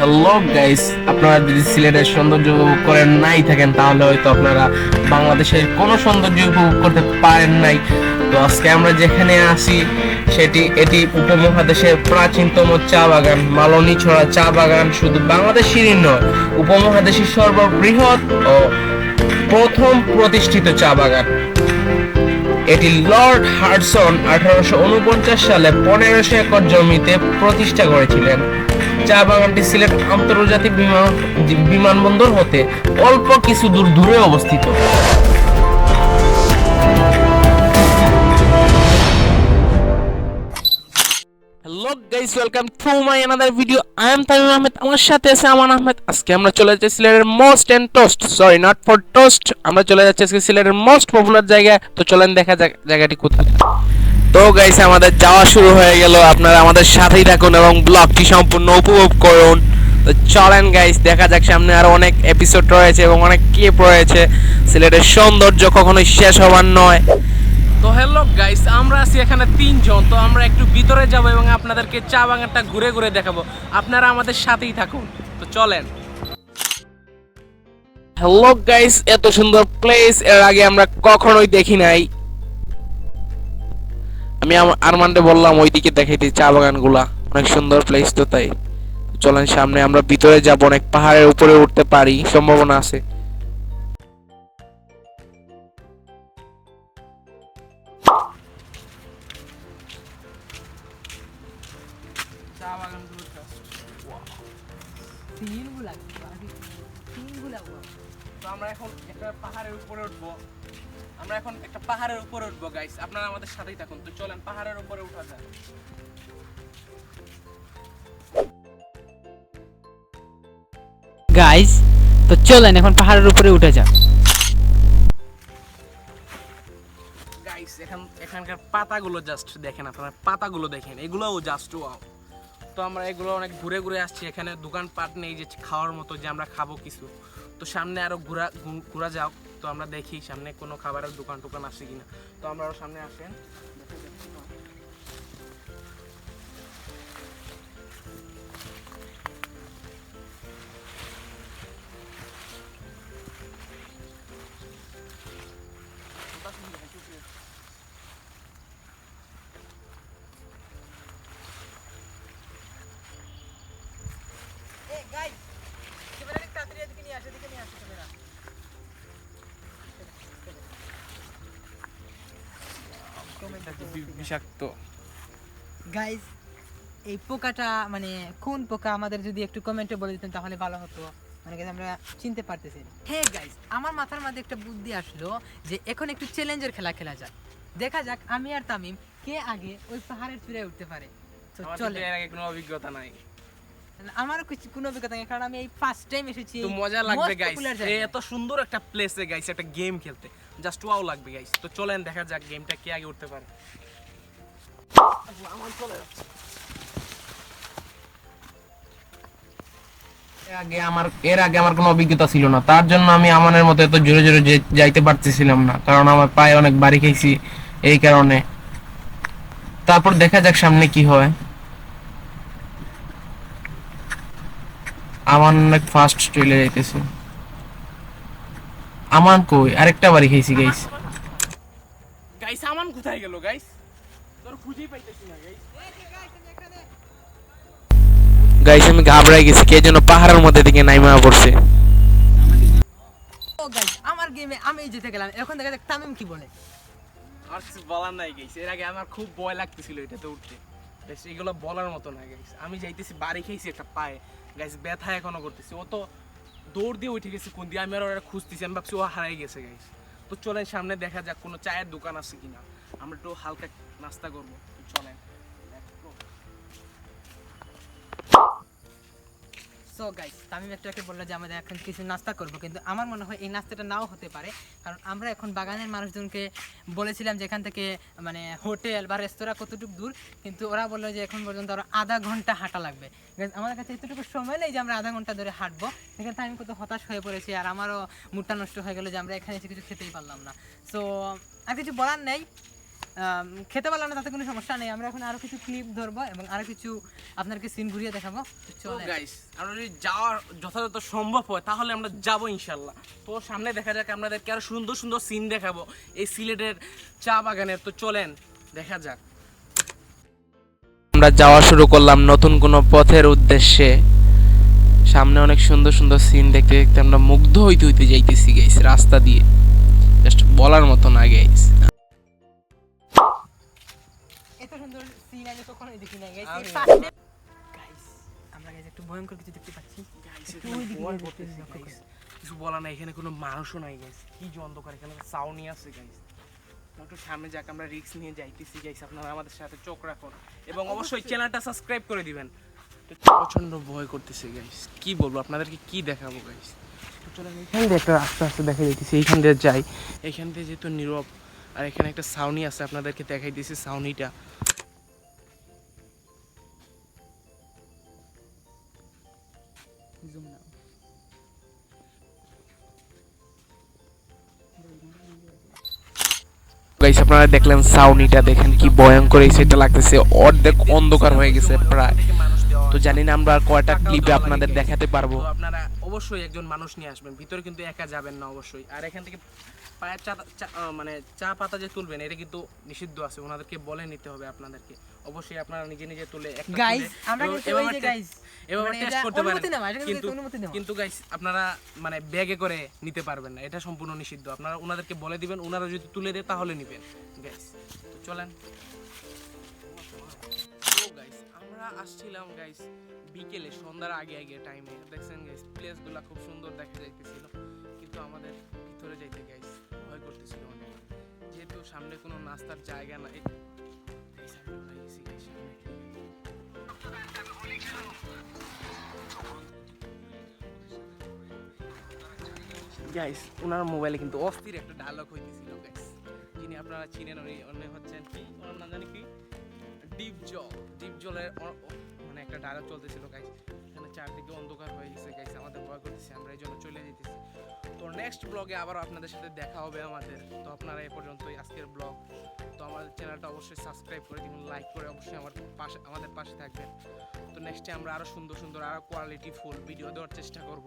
Hello guys, আপনারা যদি সিলেটের সৌন্দর্য উপভোগ করেন নাই থাকেন তাহলে হয়তো আপনারা বাংলাদেশের কোনো সৌন্দর্য উপভোগ করতে পারেন নাই। তো আজকে আমরা যেখানে আছি এটি উপমহাদেশের প্রাচীনতম চা বাগান মালনীছড়া চা বাগান। শুধু বাংলাদেশেরই নয়, উপমহাদেশের সর্ববৃহৎ ও প্রথম প্রতিষ্ঠিত চা বাগান। এটি লর্ড হাডসন 1849 সালে 1500 একর জমিতে প্রতিষ্ঠা করেছিলেন। চা বাগানটি সিলেট আন্তর্জাতিক বিমানবন্দর হতে অল্প কিছু দূরে অবস্থিত। Hello guys, welcome to my another video. I am Tamim Ahmed, আমার সাথে আছে আমান আহমেদ। আজকে আমরা চলে যাচ্ছি সিলেটের most and toast, sorry not for toast, আমরা চলে যাচ্ছি আজকে সিলেটের মোস্ট পপুলার জায়গায়। তো চলেন দেখা যাক জায়গাটি কোথায়। তো গাইস, আমাদের যাওয়া শুরু হয়ে গেল। আপনারা আমাদের সাথেই থাকুন এবং ব্লগটি সম্পূর্ণ উপভোগ করুন। তো চলেন গাইস, দেখা যাক সামনে আরো অনেক এপিসোড রয়েছে এবং অনেক ক্লিপ রয়েছে। সিলেটের সৌন্দর্য কখনোই শেষ হবার নয়। তো হ্যালো গাইস, আমরা আছি এখানে তিনজন। তো আমরা একটু ভিতরে যাব এবং আপনাদেরকে চা বাগানটা ঘুরে ঘুরে দেখাবো। আপনারা আমাদের সাথেই থাকুন। তো চলেন। হ্যালো গাইস, এত সুন্দর প্লেস এর আগে আমরা কখনোই দেখি নাই। আমি আরমানকে বললাম ওইদিকে দেখাইতে চা বাগানগুলা, অনেক সুন্দর প্লেস। তো তাই চলেন সামনে আমরা ভিতরে যাব, অনেক পাহাড়ের উপরে উঠতে পারি, সম্ভাবনা আছে। চা বাগানগুলো তো আমরা এখন একটা পাহাড়ের উপরে উঠবো। গাইস, আপনারা আমাদের সাথেই থাকুন। তো চলেন পাহাড়ের উপরে উঠা যায়। গাইস, তো চলেন এখন পাহাড়ের উপরে উঠে যাক। গাইস, এখানকার পাতাগুলো জাস্ট দেখেন, আপনারা পাতাগুলো দেখেন, এগুলোও জাস্ট ওয়াও। তো আমরা এগুলো অনেক ঘুরে ঘুরে আসছি। এখানে দোকানপাট নেই যে খাওয়ার মতো যে আমরা খাবো কিছু। তো সামনে আরো ঘোরা যাও। তো আমরা দেখি সামনে কোনো খাবারের দোকান টোকান আসে কিনা। তো আমরা আরো সামনে আসেন। বিষাক্ত গাইস, এই পোকাটা মানে কোন পোকা আমাদের যদি একটু কমেন্টে বলে দিতেন তাহলে ভালো হতো, মানে আমরা চিনতে পারতেছি। হ্যাঁ গাইস, আমার মাথার মধ্যে একটা বুদ্ধি আসলো যে এখন একটু চ্যালেঞ্জের খেলা খেলা যাক। দেখা যাক আমি আর তামিম কে আগে ওই পাহাড়ের চূড়ায় উঠতে পারে। তো চলে, এর আগে কোনো অভিজ্ঞতা নাই। আমারও কোনো অভিজ্ঞতা নেই, কারণ আমি এই ফার্স্ট টাইম এসেছি। তো মজা লাগবে গাইস, এত সুন্দর একটা প্লেসে গাইস একটা গেম খেলতে জাস্ট ওয়াও লাগবে গাইস। তো চলেন দেখা যাক গেমটা কে আগে উঠতে পারে। এর আগে আমার কোনো অভিজ্ঞতা ছিল না, তার জন্য আমি আমানের মতো এত জোরে জোরে যাইতে পারতেছিলাম না, কারণ আমার পায়ে অনেক বাড়ি খেয়েছি এই কারণে। তারপর দেখা যাক সামনে কি হয়। আমার অনেক ফাস্ট চলে যাইতেছে। আমান কই? আরেকটা বাড়ি খেয়েছি গাইস। গাইস, আমান কোথায় গেল গাইস? তোর খুঁজেই পাইতেছি না গাইস। গাইস, আমি ঘাবড়াই গেছি, কে যেন পাহাড়ের মধ্যে দিকে নাইমা পড়ছে। ও গাইস, আমার গেমে আমি জিতে গেলাম। এখন দেখা যাক তামিম কি বলে। আর কিছু বলার নাই গাইস, এর আগে আমার খুব ভয় লাগতেছিল এটাতে উঠতে। গাইস, এগুলো বলার মতো না গাইস। আমি যাইতেছি, বাড়ি খেয়েছি একটা পায়ে গাইস, ব্যথা এখনো করতেছি। ও তো দৌড় দিয়ে উঠে গেছে কোন দিয়ে, আমি আর ওরা খুঁজতেছি, আমি ভাবছি ও হারাই গেছে গাইস। তো চলেন সামনে দেখা যাক কোনো চায়ের দোকান আছে কিনা, আমরা একটু হালকা নাস্তা করবো। চলেন। সো গাইস, তামিম একটু বললো যে আমাদের এখন কিছু নাস্তা করব, কিন্তু আমার মনে হয় এই নাস্তাটা নাও হতে পারে, কারণ আমরা এখন বাগানের মানুষজনকে বলেছিলাম যে এখান থেকে মানে হোটেল বা রেস্তোরাঁ কতটুকু দূর, কিন্তু ওরা বললো যে এখন পর্যন্ত আরও আধা ঘন্টা হাঁটা লাগবে। আমাদের কাছে এতটুকু সময় নেই যে আমরা আধা ঘন্টা ধরে হাঁটবো। এখানে আমি কত হতাশ হয়ে পড়েছি, আর আমারও মুডটা নষ্ট হয়ে গেলো যে আমরা এখানে এসে কিছু খেতেই পারলাম না। সো আর কিছু বলার নেই, খেতে পারলাম না তাতে কোনো সমস্যা নেই, আমরা এখন আরো কিছু ক্লিপ ধরবো এবং আরো কিছু আপনাদেরকে সিন ঘুরিয়ে দেখাবো। তো তো চলেন। গাইস আমরা যদি যাওয়ার যথাযথ সম্ভব হয় তাহলে আমরা যাব ইনশাল্লাহ। তো সামনে দেখা যাক, আপনাদেরকে আরো সুন্দর সুন্দর সিন দেখাবো এই সিলেটের চা বাগানের। তো চলেন দেখা যাক। আমরা যাওয়া শুরু করলাম নতুন কোনো পথের উদ্দেশ্যে। সামনে অনেক সুন্দর সুন্দর সিন দেখতে দেখতে আমরা মুগ্ধ হইতে হইতে যাইতেছি গাইস রাস্তা দিয়ে, জাস্ট বলার মতো না গাইস। এত সুন্দর সিন আমি কখনোই দেখি নাই গাইস। আমি- গাইস আমরা গাইস একটু ভয়ঙ্কর কিছু দেখতে পাচ্ছি। গাইস একটু এখানে ওই দিকে ভয় দেখতে করতেছে লক্ষ্য গাইস। করুন। কিছু বলা নাই, এখানে কোনো মানুষও নাই গাইস। কি যে অন্ধকার, এখানে সাউনি আছে গাইস। একটু সামনে যাক, আমরা রিস্ক নিয়ে যাইতেছি গাইস। আপনারা আমাদের সাথে চোখ রাখুন এবং অবশ্যই চ্যানেলটা সাবস্ক্রাইব করে দিবেন। তো প্রচন্ড ভয় করতেছে গাইস, কি বলবো আপনাদেরকে, কি দেখাবো গাইস। তো চলেন এখান দিয়ে একটা রাস্তা আছে দেখা যাইতেছে, এইখান দিয়ে যাই। এইখান দিয়ে যেহেতু নীরব, আর এখানে একটা সাউনি আছে, আপনাদেরকে দেখাই দিয়েছি সাউনিটা। জুম নাও। গাইস আপনারা দেখলেন সাউনিটা, দেখেন কি ভয়ঙ্কর এই সেটটা লাগতেছে, অর্ধেক অন্ধকার হয়ে গেছে প্রায়। তো জানি না আমরা আর কয়টা ক্লিপে আপনাদের দেখাতে পারবো। আপনারা অবশ্যই একজন মানুষ নিয়ে আসবেন, ভিতরে কিন্তু একা যাবেন না অবশ্যই। আর এখান থেকে পায়ের মানে চা পাতা যে তুলবেন এটা কিন্তু নিষিদ্ধ আছে, ওনাদেরকে বলে নিতে হবে আপনাদেরকে। অবশ্যই আপনারা নিজে নিজে তুলে একটা গাইস আমরা কিন্তু ওই যে গাইস এভাবে টেস্ট করতে পারেন, অনুমতি নেওয়া, এটা কিন্তু কিন্তু অনুমতি নেওয়া। কিন্তু গাইস আপনারা মানে ব্যাগে করে নিতে পারবেন না, এটা সম্পূর্ণ নিষিদ্ধ। আপনারা ওনাদেরকে বলে দিবেন, ওনারা যদি তুলে দেয় তাহলে নেবেন গাইস। তো চলেন। তো গাইস আমরা আসছিলাম গাইস বিকেলে, সন্ধ্যার আগে আগে টাইমে। দেখছেন গাইস প্লেসগুলো খুব সুন্দর দেখা যাইতেছিল, কিন্তু আমাদের ভিতরে যাইতে গাইস ভয় করতেছিল অনেক, যেহেতু সামনে কোনো নাস্তার জায়গা নাই। এই সামনে উঠে গেছি গাইস, সামনে গাইস ওনার মোবাইলে কিন্তু অস্থির একটা ডায়লগ হইতেছিল গাইস, যিনি আপনারা চিনেন, উনি হচ্ছেন কি ওনার নাম জানি কি, ডিপ জল। ডিপ জলের মানে একটা ডায়লগ চলতেছিল গাইস। এখানে চারদিকে অন্ধকার হয়ে গেছে গাইস, আমাদের ভয় করতেছে, আমরা এই জন্য চলে যেতেছি। তো নেক্সট ব্লগে আবারও আপনাদের সাথে দেখা হবে আমাদের। তো আপনারা এ পর্যন্তই আজকের ব্লগ। তো আমাদের চ্যানেলটা অবশ্যই সাবস্ক্রাইব করে দিবেন, লাইক করে অবশ্যই আমাদের পাশে থাকবেন। তো নেক্সটে আমরা আরও সুন্দর সুন্দর আরও কোয়ালিটি ফুল ভিডিও দেওয়ার চেষ্টা করব।